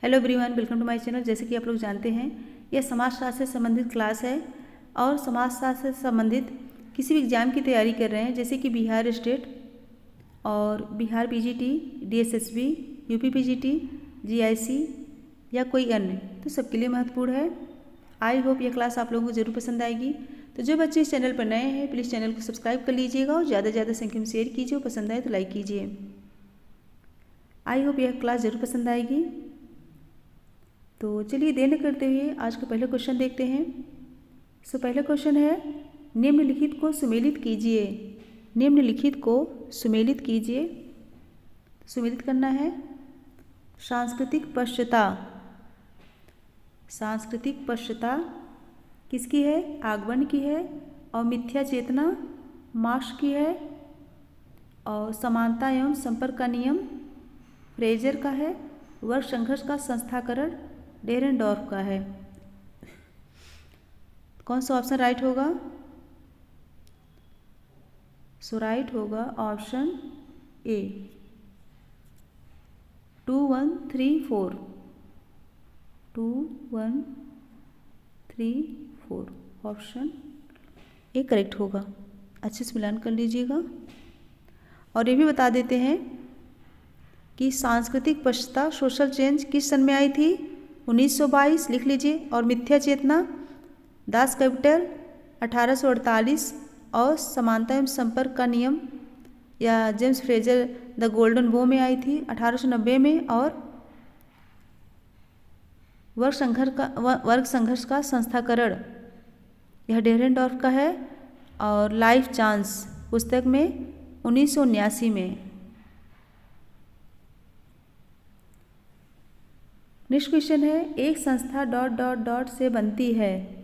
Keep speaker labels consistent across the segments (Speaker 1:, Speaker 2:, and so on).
Speaker 1: Hello everyone, welcome to my channel. जैसे कि आप लोग जानते हैं, यह समाजशास्त्र से संबंधित क्लास है और समाजशास्त्र से संबंधित किसी भी एग्जाम की तैयारी कर रहे हैं, जैसे कि बिहार स्टेट और Bihar PGT, DSSB, UP PGT, GIC या कोई अन्य, तो सबके लिए महत्वपूर्ण है। आई होप यह क्लास आप लोगों को ज़रूर पसंद आएगी। तो जो बच्चे इस चैनल पर नए हैं, प्लीज़ चैनल को सब्सक्राइब कर लीजिएगा और ज़्यादा से ज़्यादा संख्या में शेयर कीजिए और पसंद आए तो लाइक कीजिए। आई होप यह क्लास ज़रूर पसंद आएगी। तो चलिए देर न करते हुए आज का पहला क्वेश्चन देखते हैं। पहला क्वेश्चन है, निम्नलिखित को सुमेलित कीजिए। निम्नलिखित को सुमेलित कीजिए। सुमेलित करना है। सांस्कृतिक पश्चता। सांस्कृतिक पश्चता किसकी है? आगमन की है। और मिथ्या चेतना मार्क्स की है। और समानता एवं संपर्क का नियम फ्रेजर का है। वर्ग संघर्ष का संस्थाकरण डेरेनडॉर्फ का है। कौन सा ऑप्शन राइट होगा? राइट होगा option A, 2 1 3 4। 2 1 3 4 option A correct होगा। अच्छे से मिलान कर लीजिएगा। और ये भी बता देते हैं कि सांस्कृतिक पश्चता सोशल चेंज किस सन में आई थी? 1922 लिख लीजिए। और मिथ्या चेतना दास कैपिटल 1848। और समानता एवं संपर्क का नियम या जेम्स फ्रेजर द गोल्डन वो में आई थी 1890 में। और वर्ग संघर्ष का संस्थाकरण यह डेरेनडॉर्फ का है। और लाइफ चांस पुस्तक में 1979 में। नेक्स्ट क्वेश्चन है, एक संस्था डॉट डॉट डॉट से बनती है।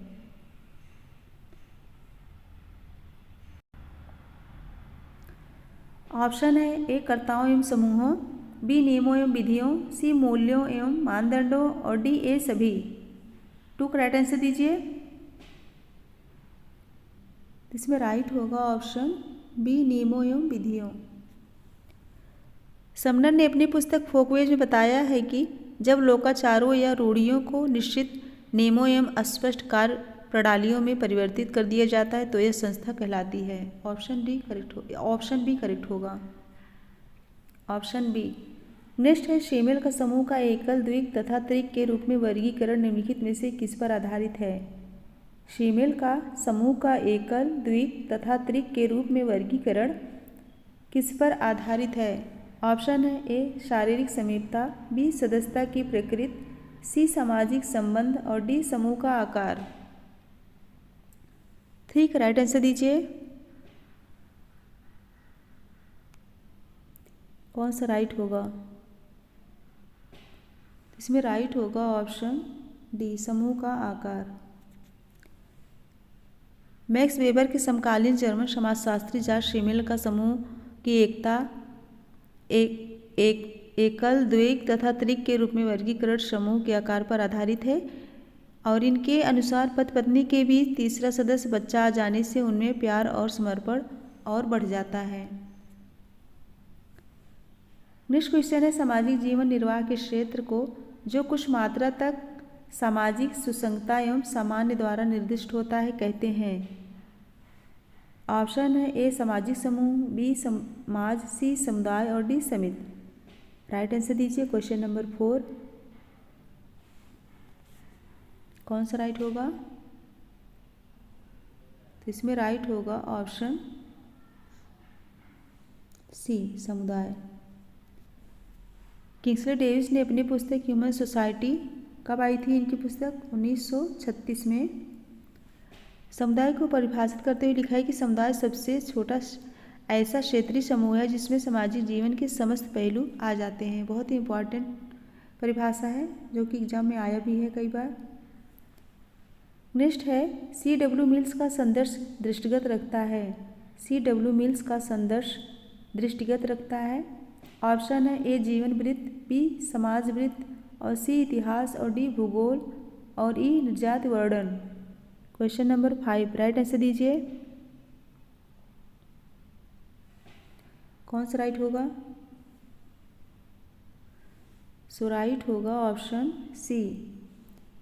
Speaker 1: ऑप्शन है ए कर्ताओं एवं समूहों, बी नियमों एवं विधियों, सी मूल्यों एवं मानदंडों और डी ए सभी। 2 का राइट आंसर दीजिए। इसमें राइट होगा ऑप्शन बी नियमों एवं विधियों। समनर ने अपनी पुस्तक फोकवेज में बताया है कि जब लोकाचारों या रूढ़ियों को निश्चित नियमों एवं अस्पष्ट कार्य प्रणालियों में परिवर्तित कर दिया जाता है तो यह संस्था कहलाती है। ऑप्शन डी करेक्ट हो, ऑप्शन बी करेक्ट होगा। Option B. नेक्स्ट है, शीमेल का समूह का एकल, द्विक तथा त्रिक के रूप में वर्गीकरण निम्नलिखित में से किस पर आधारित है? शीमेल का समूह का एकल, द्विक तथा त्रिक के रूप में वर्गीकरण किस पर आधारित है? ऑप्शन है ए शारीरिक समीपता, बी सदस्यता की प्रकृति, सी सामाजिक संबंध और डी समूह का आकार। 3 का राइट आंसर दीजिए। कौन सा राइट होगा? इसमें राइट होगा ऑप्शन डी समूह का आकार। मैक्स वेबर के समकालीन जर्मन समाजशास्त्री जॉर्ज शीमेल का समूह की एकता एकल, द्विक तथा त्रिक के रूप में वर्गीकरण समूह के आकार पर आधारित है। और इनके अनुसार पति पत्नी के बीच तीसरा सदस्य बच्चा आ जाने से उनमें प्यार और समर्पण और बढ़ जाता है। नेक्स्ट क्वेश्चन है, सामाजिक जीवन निर्वाह के क्षेत्र को जो कुछ मात्रा तक सामाजिक सुसंगता एवं सामान्य द्वारा निर्दिष्ट होता है कहते हैं। ऑप्शन है ए सामाजिक समूह, बी समाज, सी समुदाय और डी समिति। राइट आंसर दीजिए। क्वेश्चन नंबर 4 कौन सा राइट होगा? तो इसमें राइट होगा ऑप्शन सी समुदाय। किंग्सले डेविस ने अपनी पुस्तक ह्यूमन सोसाइटी कब आई थी? इनकी पुस्तक 1936 में। समुदाय को परिभाषित करते हुए लिखा है कि समुदाय सबसे छोटा ऐसा क्षेत्रीय समूह है जिसमें सामाजिक जीवन के समस्त पहलू आ जाते हैं। बहुत ही इम्पॉर्टेंट परिभाषा है जो कि एग्जाम में आया भी है कई बार। नेक्स्ट है, C.W. मिल्स का संदर्श दृष्टिगत रखता है। C.W. मिल्स का संदर्श दृष्टिगत रखता है। ऑप्शन है ए जीवन वृत्त, बी समाज वृत्त और सी इतिहास और डी भूगोल और ई निर्जात वर्णन। क्वेश्चन नंबर 5 राइट आंसर दीजिए। कौन सा राइट होगा? सो राइट होगा ऑप्शन सी,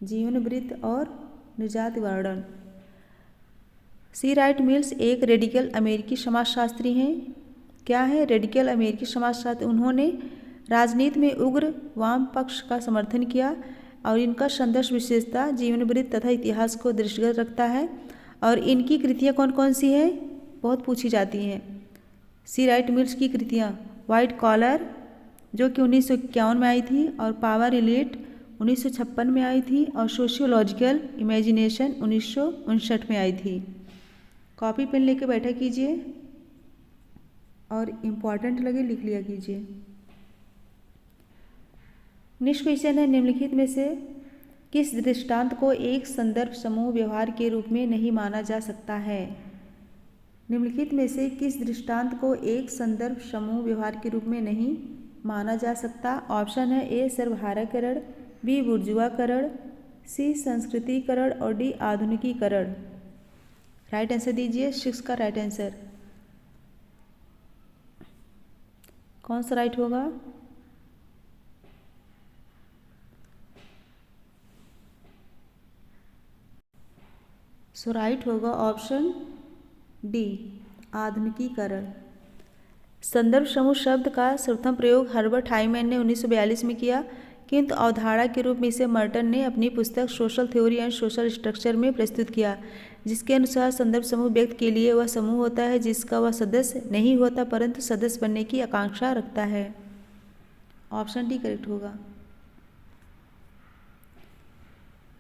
Speaker 1: जीवन वृत्त और निर्जात वर्णन। सी राइट मिल्स एक रेडिकल अमेरिकी समाजशास्त्री हैं। क्या है रेडिकल अमेरिकी समाजशास्त्री? उन्होंने राजनीति में उग्र वाम पक्ष का समर्थन किया और इनका संदर्भ विशेषता जीवन वृत्त तथा इतिहास को दृष्टिगत रखता है। और इनकी कृतियाँ कौन कौन सी हैं, बहुत पूछी जाती हैं। सी राइट मिल्स की कृतियाँ वाइट कॉलर जो कि 1951 में आई थी, और पावर एलिट 1956 में आई थी, और सोशियोलॉजिकल इमेजिनेशन 1959 में आई थी। कॉपी पेन लेके बैठा कीजिए और इम्पॉर्टेंट लगे लिख लिया कीजिए। नेक्स्ट क्वेश्चन है, निम्नलिखित में से किस दृष्टांत को एक संदर्भ समूह व्यवहार के रूप में नहीं माना जा सकता है? निम्नलिखित में से किस दृष्टांत को एक संदर्भ समूह व्यवहार के रूप में नहीं माना जा सकता? ऑप्शन है ए सर्वहाराकरण, बी बुर्जुआकरण, सी संस्कृतिकरण और डी आधुनिकीकरण। राइट आंसर दीजिए, 6 का राइट आंसर कौन सा राइट होगा? सो राइट होगा ऑप्शन डी, आधुनिकीकरण। संदर्भ समूह शब्द का सर्वप्रथम प्रयोग हर्बर्ट हाइमैन ने 1942 में किया, किंतु अवधारणा के रूप में इसे मर्टन ने अपनी पुस्तक social theory and social structure में प्रस्तुत किया, जिसके अनुसार संदर्भ समूह व्यक्ति के लिए वह समूह होता है जिसका वह सदस्य नहीं होता परंतु सदस्य बनने की आकांक्षा रखता है। ऑप्शन डी करेक्ट होगा।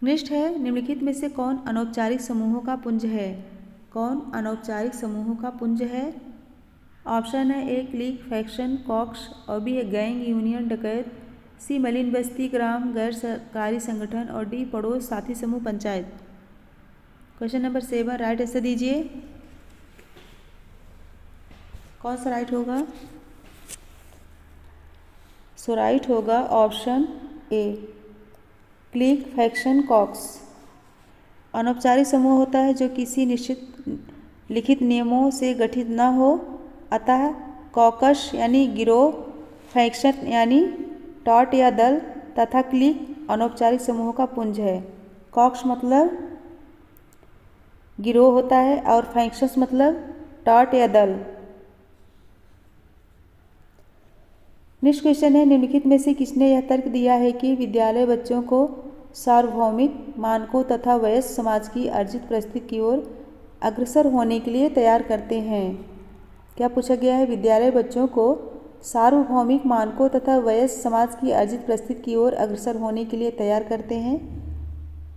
Speaker 1: नेक्स्ट है, निम्नलिखित में से कौन अनौपचारिक समूहों का पुंज है? कौन अनौपचारिक समूहों का पुंज है? ऑप्शन है ए क्लिक, फैक्शन, कॉक्स, और बी है गैंग, यूनियन, डकैत, सी मलिन बस्ती, ग्राम, गैर सरकारी संगठन, और डी पड़ोस, साथी समूह, panchayat. Question number 7 right answer दीजिए, कौन सा राइट होगा? सो राइट होगा option A, clique, faction, caucus. अनौपचारिक समूह होता है जो किसी निश्चित लिखित नियमों से गठित न हो, अतः कॉकस यानी गिरोह, फैक्शन यानी टॉट या दल, तथा क्लिक अनौपचारिक समूहों का पुंज है। कॉक्स मतलब गिरोह होता है और फैक्शंस मतलब टॉट या दल। नेक्स्ट क्वेश्चन है, निम्नलिखित में से किसने यह तर्क दिया है कि विद्यालय बच्चों को सार्वभौमिक मानकों तथा वयस्क समाज की अर्जित परिस्थिति की ओर अग्रसर होने के लिए तैयार करते हैं? क्या पूछा गया है? विद्यालय बच्चों को सार्वभौमिक मानकों तथा वयस्क समाज की अर्जित परिस्थिति की ओर अग्रसर होने के लिए तैयार करते हैं।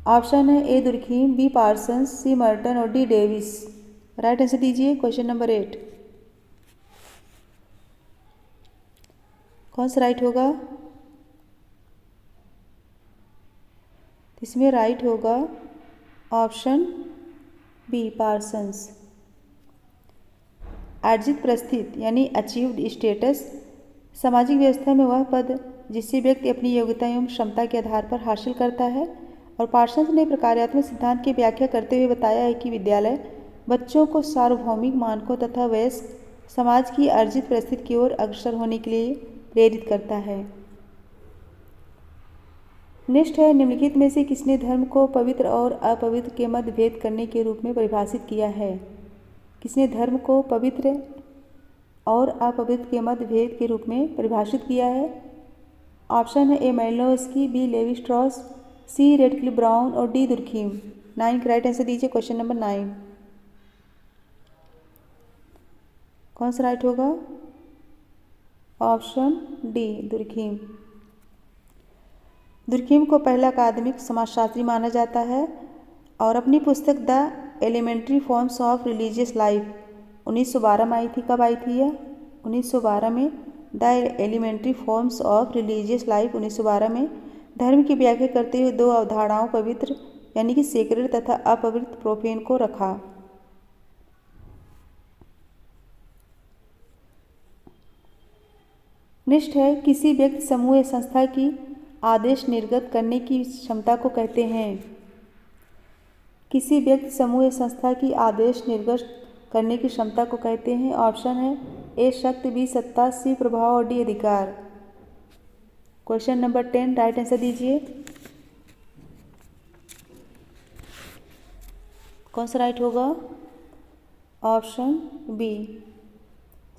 Speaker 1: ऑप्शन है ए दुर्खीम, बी पार्सन्स, सी मर्टन और डी डेविस। राइट आंसर दीजिए, क्वेश्चन नंबर 8 कौन सा राइट होगा? इसमें राइट होगा ऑप्शन बी, पार्सन्स। अर्जित परिस्थिति यानी अचीव्ड स्टेटस सामाजिक व्यवस्था में वह पद जिससे व्यक्ति अपनी योग्यता एवं क्षमता के आधार पर हासिल करता है। और पार्सन्स ने प्रकार्यात्मक सिद्धांत की व्याख्या करते हुए बताया है कि विद्यालय बच्चों को सार्वभौमिक मानकों तथा वयस्क समाज की अर्जित परिस्थिति की ओर अग्रसर होने के लिए प्रेरित करता है। नेक्स्ट है, निम्नलिखित में से किसने धर्म को पवित्र और अपवित्र के मध्य भेद करने के रूप में परिभाषित किया है? किसने धर्म को पवित्र और अपवित्र के मध्य भेद के रूप में परिभाषित किया है? ऑप्शन है ए मालिनोव्स्की, बी लेवी स्ट्रॉस, सी रेडक्लिफ ब्राउन और डी दुर्खीम। 9 का राइट आंसर दीजिए, क्वेश्चन नंबर 9 कौन सा राइट होगा? Option D, Durkheim. दुर्खीम को पहला अकादमिक समाजशास्त्री माना जाता है और अपनी पुस्तक the elementary forms of religious life 1912 में आई थी। कब आई थी यह? 1912 में। The elementary forms of religious life 1912 में धर्म की व्याख्या करते हुए 2 अवधारणाओं पवित्र यानी कि सेक्रेड तथा अपवित्र प्रोफेन को रखा। नेक्स्ट है, किसी व्यक्ति, समूह या संस्था की आदेश निर्गत करने की क्षमता को कहते हैं? किसी व्यक्ति, समूह या संस्था की आदेश निर्गत करने की क्षमता को कहते हैं। ऑप्शन है ए शक्ति, बी सत्ता, सी प्रभाव और डी अधिकार। क्वेश्चन नंबर 10 राइट आंसर दीजिए। कौन सा राइट होगा? ऑप्शन बी,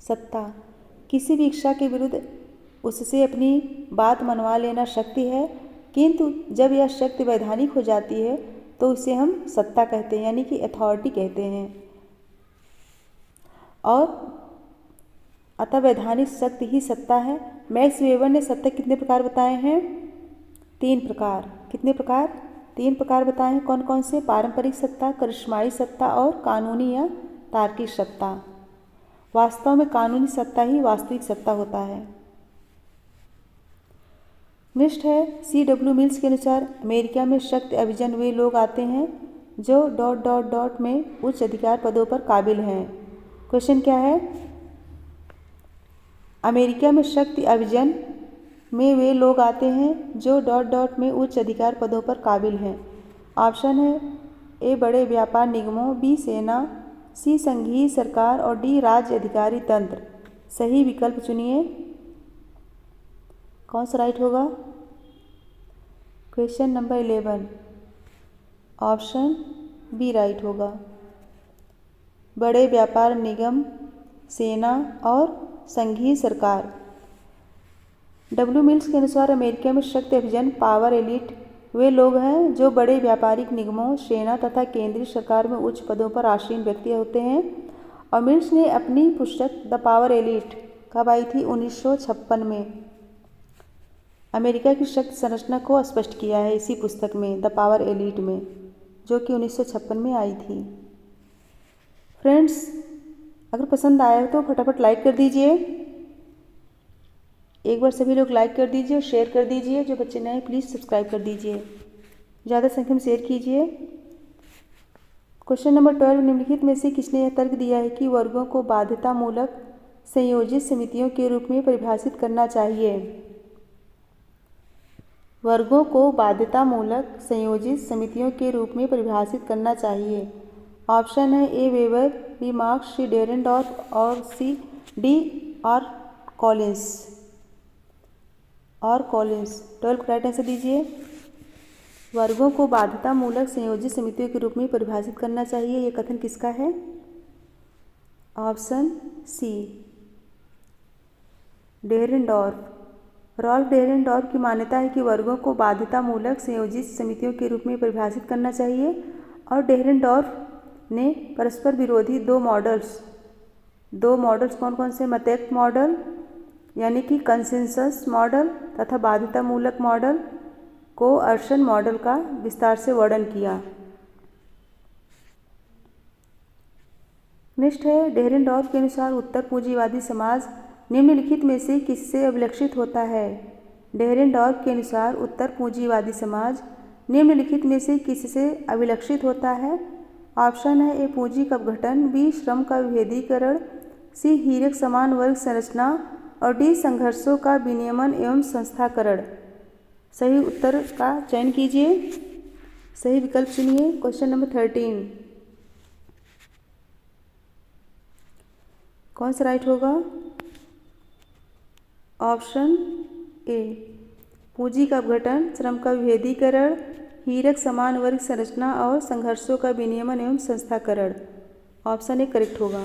Speaker 1: सत्ता। किसी भी इच्छा के विरुद्ध उससे अपनी बात मनवा लेना शक्ति है, किंतु जब यह शक्ति वैधानिक हो जाती है तो उसे हम सत्ता कहते हैं, यानी कि अथॉरिटी कहते हैं। और अतः वैधानिक शक्ति ही सत्ता है। मैक्स वेबर ने सत्ता कितने प्रकार बताए हैं? 3 प्रकार। कितने प्रकार? 3 प्रकार बताए हैं। कौन कौन से? पारंपरिक सत्ता, करिश्माई सत्ता और कानूनी या तार्किक सत्ता। वास्तव में कानूनी सत्ता ही वास्तविक सत्ता होता है। नेक्स्ट है C.W. मिल्स के अनुसार अमेरिका में शक्ति अभिजन वे लोग आते हैं जो ... में उच्च अधिकार पदों पर काबिल हैं। क्वेश्चन क्या है? अमेरिका में शक्ति अभिजन में वे लोग आते हैं जो ... में उच्च अधिकार पदों पर काबिल हैं। ऑप्शन है ए बड़े व्यापार निगमों, बी सेना, सी संघीय सरकार और डी राज्य अधिकारी तंत्र। सही विकल्प चुनिए। कौन सा राइट होगा? Question number 11 option B right होगा। बड़े व्यापार निगम, सेना और संघीय सरकार। डब्ल्यू मिल्स के अनुसार अमेरिका में शक्ति अभिजन पावर एलिट वे लोग हैं जो बड़े व्यापारिक निगमों, सेना तथा केंद्रीय सरकार में उच्च पदों पर आसीन व्यक्ति होते हैं। और मिल्स ने अपनी पुस्तक द पावर एलिट कब आई थी? 1956 में। अमेरिका की शक्ति संरचना को स्पष्ट किया है इसी पुस्तक में, द पावर एलिट में, जो कि 1956 में आई थी। फ्रेंड्स, अगर पसंद आया तो फटाफट लाइक कर दीजिए। एक बार सभी लोग लाइक कर दीजिए और शेयर कर दीजिए। जो बच्चे नए प्लीज़ सब्सक्राइब कर दीजिए, ज़्यादा संख्या में शेयर कीजिए। क्वेश्चन नंबर 12 निम्नलिखित में से किसने यह तर्क दिया है कि वर्गों को बाध्यतामूलक संयोजित समितियों के रूप में परिभाषित करना चाहिए? वर्गों को बाध्यतामूलक संयोजित समितियों के रूप में परिभाषित करना चाहिए। ऑप्शन है ए वेबर, बी मार्क्स, सी डेरेनडॉर्फ और सी डी और कॉलिंस। 12 राइट आंसर दीजिए। वर्गों को बाध्यतामूलक संयोजित समितियों के रूप में परिभाषित करना चाहिए, यह कथन किसका है? Option C, डेरेनडॉर्फ। रॉल्फ डेरेनडॉर्फ की मान्यता है कि वर्गों को बाध्यतामूलक संयोजित समितियों के रूप में परिभाषित करना चाहिए। और डेरेनडॉर्फ ने परस्पर विरोधी दो मॉडल्स कौन कौन से? मतैक्य मॉडल यानी कि कंसेंसस मॉडल तथा बाध्यतामूलक मॉडल कोअर्शन मॉडल का विस्तार से वर्णन किया। नेक्स्ट है डेरेनडॉर्फ के अनुसार उत्तर पूंजीवादी समाज निम्नलिखित में से किससे अभिलक्षित होता है? डेरेनडॉर्फ के अनुसार उत्तर पूंजीवादी समाज निम्नलिखित में से किससे अभिलक्षित होता है? ऑप्शन है ए पूंजी का अपघटन, बी श्रम का विभेदीकरण, सी हीरक समान वर्ग संरचना और डी संघर्षों का विनियमन एवं संस्थाकरण। सही उत्तर का चयन कीजिए, सही विकल्प चुनिए। क्वेश्चन नंबर 13 कौन सा राइट होगा? ऑप्शन ए पूंजी का अपघटन, श्रम का विभेदीकरण, हीरक समान वर्ग संरचना और संघर्षों का विनियमन एवं संस्थाकरण। ऑप्शन ए करेक्ट होगा।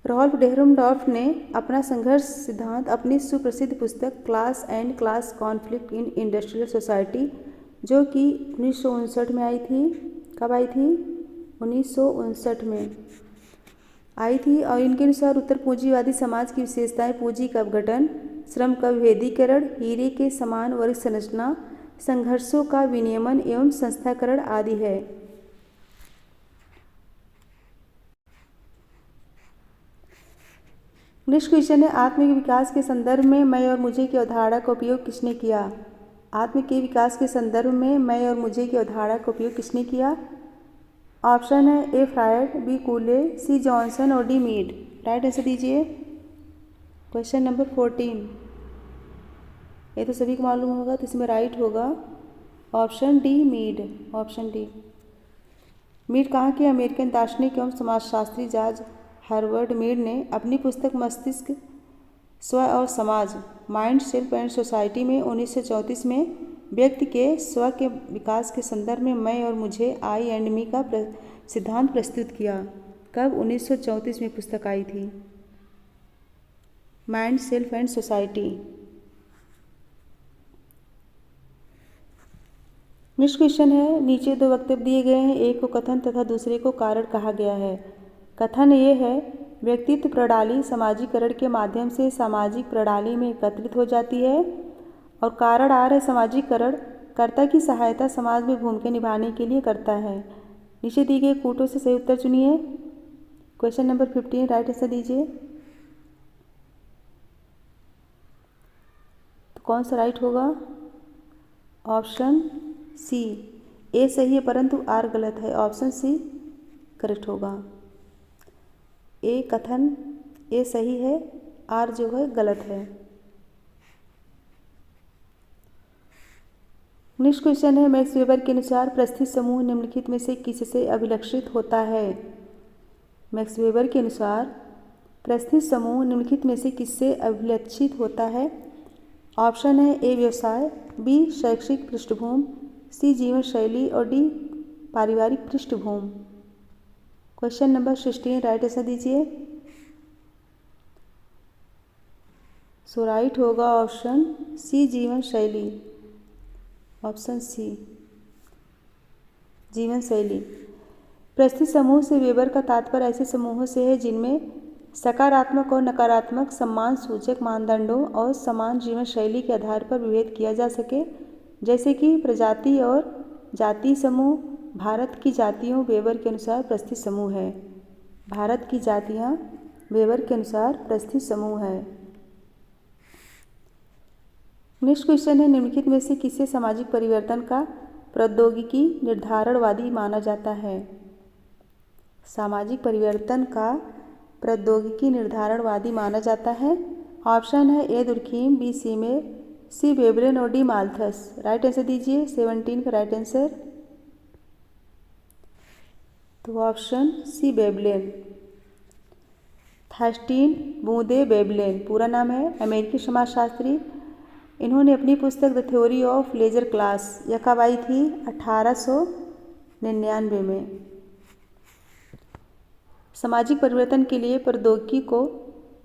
Speaker 1: रॉल्फ डेरेनडॉर्फ ने अपना संघर्ष सिद्धांत अपनी सुप्रसिद्ध पुस्तक class and class conflict in industrial society, जो कि 1959 में आई थी। कब आई थी? 1959 में आई थी। और इनके अनुसार उत्तर पूंजीवादी समाज की विशेषताएं पूंजी का अपघटन, श्रम का विभेदीकरण, हीरे के समान वर्ग संरचना, संघर्षों का विनियमन एवं संस्थाकरण आदि है। नेक्स्ट क्वेश्चन है आत्म के विकास के संदर्भ में मैं और मुझे की अवधारणा का उपयोग किसने किया? आत्म के विकास के संदर्भ में मैं और मुझे की अवधारणा का उपयोग किसने किया? ऑप्शन है ए फ्रायड, बी कूले, सी जॉनसन और डी मीड। राइट आंसर दीजिए। क्वेश्चन नंबर 14 ये तो सभी को मालूम होगा, तो इसमें राइट होगा option D Mead. Option D. Mead कहाँ के अमेरिकन दार्शनिक एवं समाजशास्त्री जॉर्ज हर्बर्ट मीड ने अपनी पुस्तक मस्तिष्क स्व और समाज माइंड सेल्फ एंड सोसाइटी में 1934 में व्यक्ति के स्व के विकास के संदर्भ में मैं और मुझे आई एंड मी का सिद्धांत प्रस्तुत किया। कब? 1934 में पुस्तक आई थी, mind self and society. Next question है, नीचे दो वक्तव्य दिए गए हैं, एक को कथन तथा दूसरे को कारण कहा गया है। कथन ये है, व्यक्तित्व प्रणाली सामाजिकरण के माध्यम से सामाजिक प्रणाली में एकत्रित हो जाती है। और कारण आर है, सामाजिकरण कर्ता की सहायता समाज में भूमिका निभाने के लिए करता है। नीचे दिए गए कोटों से सही उत्तर चुनिए। क्वेश्चन नंबर 15 राइट आंसर दीजिए। तो कौन सा राइट होगा? ऑप्शन सी, ए सही है परंतु आर गलत है। ऑप्शन सी करेक्ट होगा। ए कथन, ए सही है, आर जो है गलत है। नेक्स्ट क्वेश्चन है, मैक्स वेबर के अनुसार प्रस्थित समूह निम्नलिखित में से किससे अभिलक्षित होता है? मैक्स वेबर के अनुसार प्रस्थित समूह निम्नलिखित में से किससे अभिलक्षित होता है? ऑप्शन है, ए व्यवसाय, बी शैक्षिक पृष्ठभूमि, सी जीवन शैली और डी पारिवारिक पृष्ठभूमि। क्वेश्चन नंबर 16 राइट आंसर दीजिए। सो राइट होगा ऑप्शन सी जीवन शैली। ऑप्शन सी जीवन शैली। प्रस्थित समूह से वेबर का तात्पर्य ऐसे समूहों से है जिनमें सकारात्मक और नकारात्मक सम्मान सूचक मानदंडों और समान जीवन शैली के आधार पर विभेद किया जा सके, जैसे कि प्रजाति और जाति समूह। भारत की जातियों वेबर के अनुसार प्रस्थित समूह है। भारत की जातियाँ वेबर के अनुसार प्रस्थित समूह है। नेक्स्ट क्वेश्चन है, निम्नलिखित में से किसे सामाजिक परिवर्तन का प्रौद्योगिकी निर्धारणवादी माना जाता है? सामाजिक परिवर्तन का प्रौद्योगिकी निर्धारणवादी माना जाता है। ऑप्शन है, ए Durkheim, B Simmel, C Veblen और डी माल्थस। राइट आंसर दीजिए। 17 का राइट आंसर। तो option C Veblen. Thorstein Bunde Veblen पूरा नाम है, अमेरिकी समाजशास्त्री। इन्होंने अपनी पुस्तक the theory of leisure class यह कब आई थी? 1899 में। सामाजिक परिवर्तन के लिए प्रौद्योगिकी को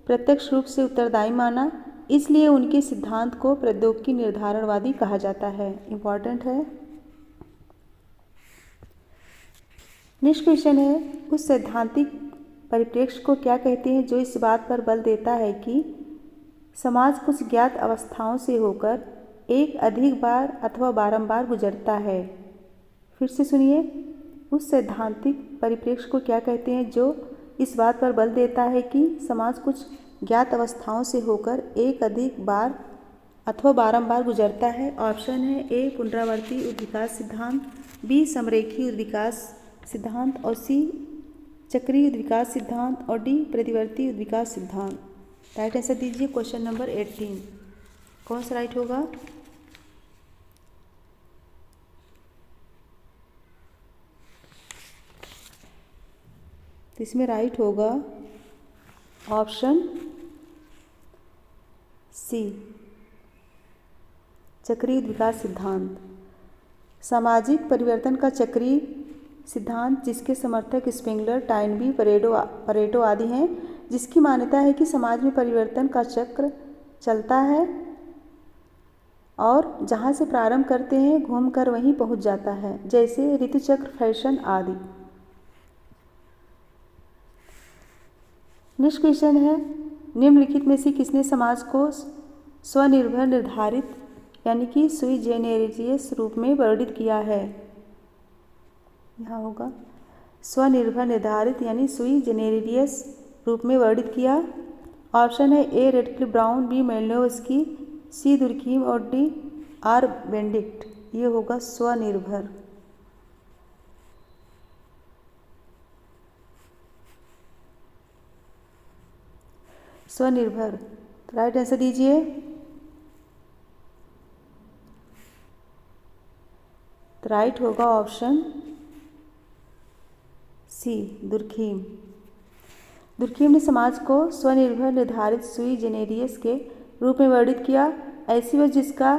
Speaker 1: प्रत्यक्ष रूप से उत्तरदायी माना, इसलिए उनके सिद्धांत को प्रौद्योगिकी निर्धारणवादी कहा जाता है। इम्पॉर्टेंट है। नेक्स्ट क्वेश्चन है, उस सैद्धांतिक परिप्रेक्ष्य को क्या कहते हैं जो इस बात पर बल देता है कि समाज कुछ ज्ञात अवस्थाओं से होकर एक अधिक बार अथवा बारंबार गुजरता है? फिर से सुनिए, उस सैद्धांतिक परिप्रेक्ष्य को क्या कहते हैं जो इस बात पर बल देता है कि समाज कुछ ज्ञात अवस्थाओं से होकर एक अधिक बार अथवा बारंबार गुजरता है? ऑप्शन है, ए पुनरावर्ती उद्विकास सिद्धांत, बी समरेखी उद्विकास सिद्धांत और सी चक्रीय उद्विकास सिद्धांत और डी प्रतिवर्ती उद्विकास सिद्धांत। राइट आंसर दीजिए। क्वेश्चन नंबर 18 कौन सा राइट होगा? तो इसमें राइट होगा ऑप्शन सी चक्रीय विकास सिद्धांत। सामाजिक परिवर्तन का चक्रीय सिद्धांत जिसके समर्थक स्पेंगलर, टाइनबी, परेटो आदि हैं, जिसकी मान्यता है कि समाज में परिवर्तन का चक्र चलता है और जहाँ से प्रारंभ करते हैं घूमकर वहीं पहुँच जाता है, जैसे ऋतुचक्र, फैशन आदि। नेक्स्ट क्वेश्चन है, निम्नलिखित में से किसने समाज को स्वनिर्भर निर्धारित यानी कि सुई जेनेरिटियस रूप में वर्णित किया है? यहाँ होगा स्वनिर्भर निर्धारित यानी सुई जेनेरिटियस रूप में वर्णित किया। ऑप्शन है, ए रेडक्लिफ ब्राउन, बी मेलिनोव्स्की, सी दुर्खीम और डी आर बेनेडिक्ट। ये होगा स्वनिर्भर। स्वनिर्भर राइट आंसर दीजिए। राइट होगा ऑप्शन सी दुर्खीम। दुर्खीम ने समाज को स्वनिर्भर निर्धारित सुई जेनेरियस के रूप में वर्णित किया। ऐसी वह जिसका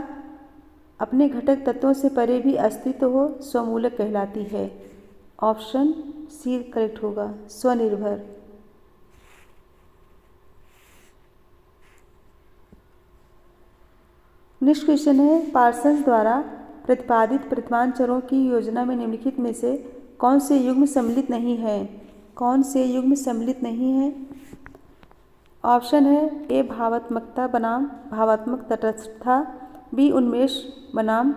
Speaker 1: अपने घटक तत्वों से परे भी अस्तित्व हो स्वमूलक कहलाती है। ऑप्शन सी करेक्ट होगा, स्वनिर्भर। नेक्स्ट क्वेश्चन है, पार्सन्स द्वारा प्रतिपादित प्रतिमान चरों की योजना में निम्नलिखित में से कौन से युग्म सम्मिलित नहीं है? कौन से युग्म सम्मिलित नहीं है? ऑप्शन है ए भावात्मकता बनाम भावात्मक तटस्थता, बी उन्मेष बनाम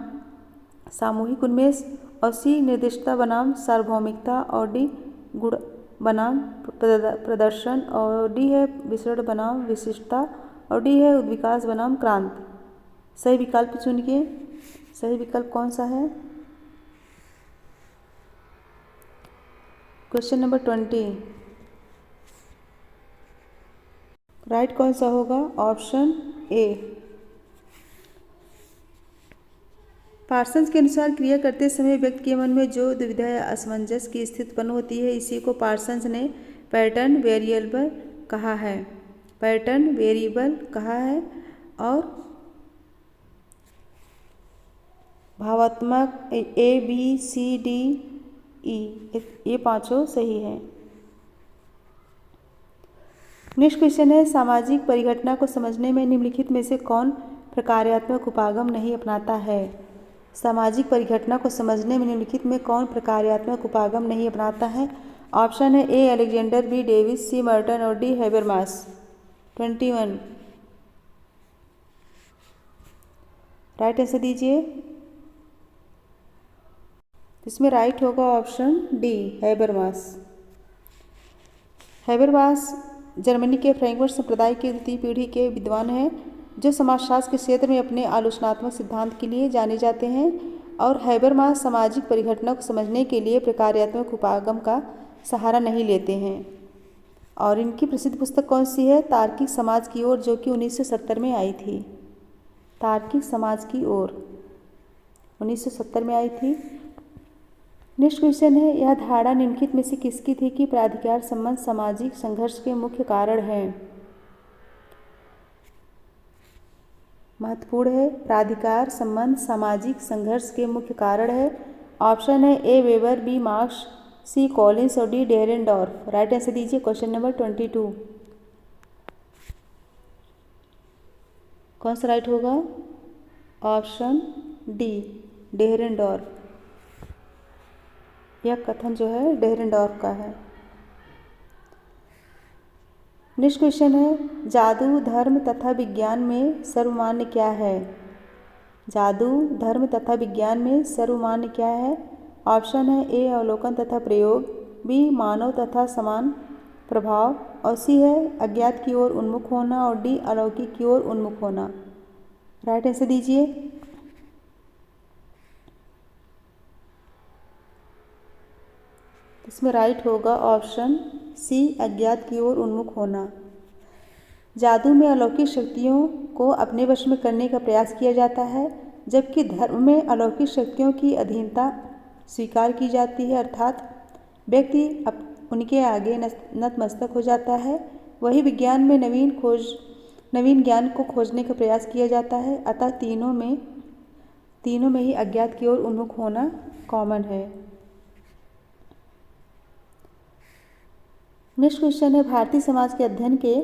Speaker 1: सामूहिक उन्मेष, और सी निर्दिष्टता बनाम सार्वभौमिकता, और डी गुण बनाम प्रदर्शन, और डी है विसरण बनाम विशिष्टता, और डी है उद्विकास बनाम क्रांति। सही विकल्प चुनिए। सही विकल्प कौन सा है? क्वेश्चन नंबर 20 राइट कौन सा होगा? ऑप्शन ए। पार्सन्स के अनुसार क्रिया करते समय व्यक्ति के मन में जो दुविधा या असमंजस की स्थिति उत्पन्न होती है, इसी को पार्सन्स ने पैटर्न वेरिएबल कहा है। पैटर्न वेरिएबल कहा है। और भावात्मक A B C D E, ये पांचों सही है। नेक्स्ट क्वेश्चन है, सामाजिक परिघटना को समझने में निम्नलिखित में से कौन प्रकार्यात्मक उपागम नहीं अपनाता है? सामाजिक परिघटना को समझने में निम्नलिखित में कौन प्रकार्यात्मक उपागम नहीं अपनाता है? ऑप्शन है A Alexander, B Davis, C Merton, और डी हैबरमास। 21 राइट आंसर दीजिए। इसमें राइट होगा option D Habermas. Habermas Germany के फ्रैंकफर्ट संप्रदाय के द्वितीय पीढ़ी के विद्वान हैं, जो समाजशास्त्र के क्षेत्र में अपने आलोचनात्मक सिद्धांत के लिए जाने जाते हैं। और हैबरमास सामाजिक परिघटना को समझने के लिए प्रकार्यात्मक उपागम का सहारा नहीं लेते हैं। और इनकी प्रसिद्ध पुस्तक कौन सी है? तार्किक समाज की ओर, जो कि 1970 में आई थी। तार्किक समाज की ओर 1970 में आई थी। नेक्स्ट क्वेश्चन है, यह धारणा निम्नलिखित में से किसकी थी कि प्राधिकार संबंध सामाजिक संघर्ष के मुख्य कारण हैं? महत्वपूर्ण है, प्राधिकार संबंध सामाजिक संघर्ष के मुख्य कारण है। ऑप्शन है A Weber, B Marx, C Collins, और डी डेरेनडॉर्फ। राइट आंसर दीजिए। क्वेश्चन नंबर 22 कौन सा राइट होगा? Option D Dahrendorf. यह कथन जो है डेरेनडॉर्फ का है। नेक्स्ट क्वेश्चन है, जादू धर्म तथा विज्ञान में सर्वमान्य क्या है? जादू धर्म तथा विज्ञान में सर्वमान्य क्या है? ऑप्शन है ए अवलोकन तथा प्रयोग, बी मानव तथा समान प्रभाव, और सी है अज्ञात की ओर उन्मुख होना, और डी अलौकिक की ओर उन्मुख होना। राइट आंसर दीजिए। इसमें राइट होगा ऑप्शन सी अज्ञात की ओर उन्मुख होना। जादू में अलौकिक शक्तियों को अपने वश में करने का प्रयास किया जाता है, जबकि धर्म में अलौकिक शक्तियों की अधीनता स्वीकार की जाती है, अर्थात व्यक्ति उनके आगे नतमस्तक हो जाता है। वही विज्ञान में नवीन ज्ञान को खोजने का प्रयास किया जाता है, अतः तीनों में ही अज्ञात की ओर उन्मुख होना कॉमन है। नेक्स्ट क्वेश्चन है, भारतीय समाज के अध्ययन के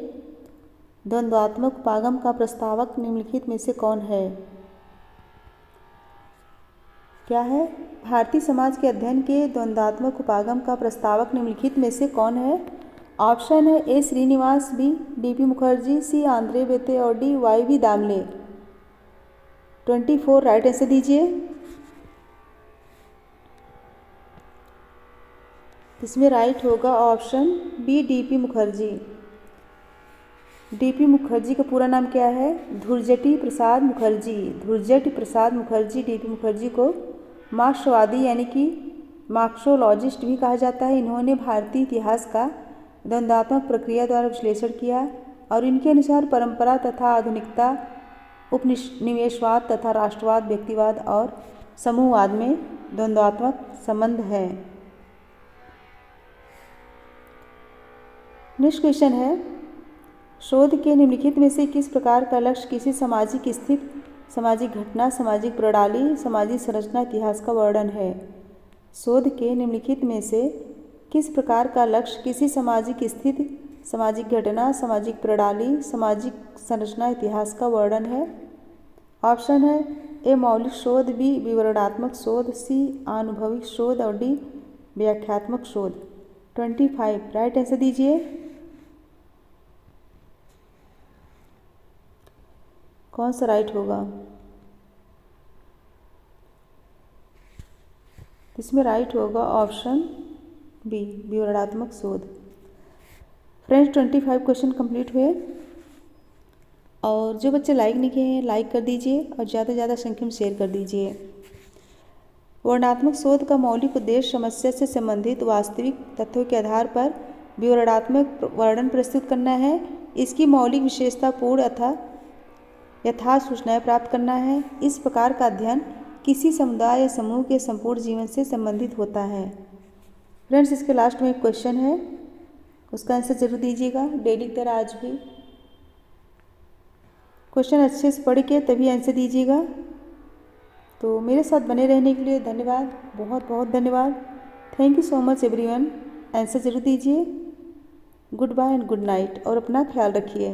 Speaker 1: द्वंद्वात्मक उपागम का प्रस्तावक निम्नलिखित में से कौन है? क्या है? भारतीय समाज के अध्ययन के द्वंद्वात्मक उपागम का प्रस्तावक निम्नलिखित में से कौन है? ऑप्शन है A Srinivas, B D P. Mukherjee, C Andre Beteille, और D Y V. Damle. 24 right answer दीजिए। इसमें राइट होगा option B D P. Mukherjee. D P. Mukherjee का पूरा नाम क्या है? धुर्जटी प्रसाद मुखर्जी। धुर्जटी प्रसाद मुखर्जी डी.पी. मुखर्जी को मार्क्सवादी यानी कि मार्क्सोलॉजिस्ट भी कहा जाता है। इन्होंने भारतीय इतिहास का द्वंद्वात्मक प्रक्रिया द्वारा विश्लेषण किया, और इनके अनुसार परंपरा तथा आधुनिकता, उपनिवेशवाद तथा राष्ट्रवाद, व्यक्तिवाद और समूहवाद में द्वंद्वात्मक संबंध है। नेक्स्ट क्वेश्चन है, शोध के निम्नलिखित में से किस प्रकार का लक्ष्य किसी सामाजिक स्थिति, सामाजिक घटना, सामाजिक प्रणाली, सामाजिक संरचना, इतिहास का वर्णन है। शोध के निम्नलिखित में से किस प्रकार का लक्ष्य किसी सामाजिक स्थिति, सामाजिक घटना, सामाजिक प्रणाली, सामाजिक संरचना, इतिहास का वर्णन है। ऑप्शन है ए मौलिक शोध, बी विवरणात्मक शोध, सी आनुभविक शोध और डी व्याख्यात्मक शोध। 25 राइट आंसर दीजिए। कौन सा राइट होगा? इसमें राइट होगा ऑप्शन बी विवरणात्मक शोध। फ्रेंड्स 25 क्वेश्चन कंप्लीट हुए और जो बच्चे लाइक नहीं किए हैं लाइक कर दीजिए और ज़्यादा से ज़्यादा संख्या में शेयर कर दीजिए। वर्णनात्मक शोध का मौलिक उद्देश्य समस्या से संबंधित वास्तविक तथ्यों के आधार पर विवरणात्मक वर्णन प्रस्तुत करना है। इसकी मौलिक विशेषता पूर्ण अथवा यथार्थ सूचनाएं प्राप्त करना है। इस प्रकार का अध्ययन किसी समुदाय या समूह के संपूर्ण जीवन से संबंधित होता है। फ्रेंड्स इसके लास्ट में एक क्वेश्चन है, उसका आंसर जरूर दीजिएगा डेली की तरह आज भी। क्वेश्चन अच्छे से पढ़ के तभी आंसर दीजिएगा। तो मेरे साथ बने रहने के लिए धन्यवाद, बहुत बहुत धन्यवाद। Thank you so much everyone. Answer जरूर दीजिए। Good bye and good night और अपना ख्याल रखिए।